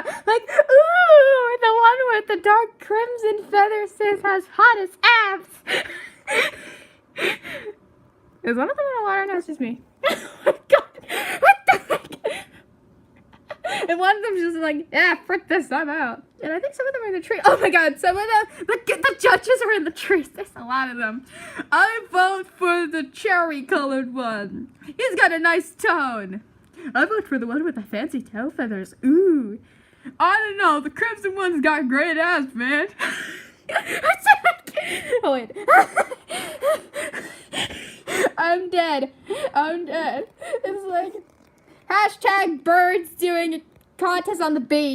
about. Like, ooh, the one with the dark crimson feather says has hottest abs. Is one of them in the water? No, it's just me. Oh my god. What the heck? And one of them's just like, yeah, frick this, I'm out. And I think some of them are in the tree. Oh my god, some of them, the judges are in the trees. There's a lot of them. I vote for the cherry-colored one. He's got a nice tone. I vote for the one with the fancy tail feathers. Ooh. I don't know, the crimson one's got great abs, man. Oh, wait. I'm dead. It's like, hashtag birds doing a contest on the beach.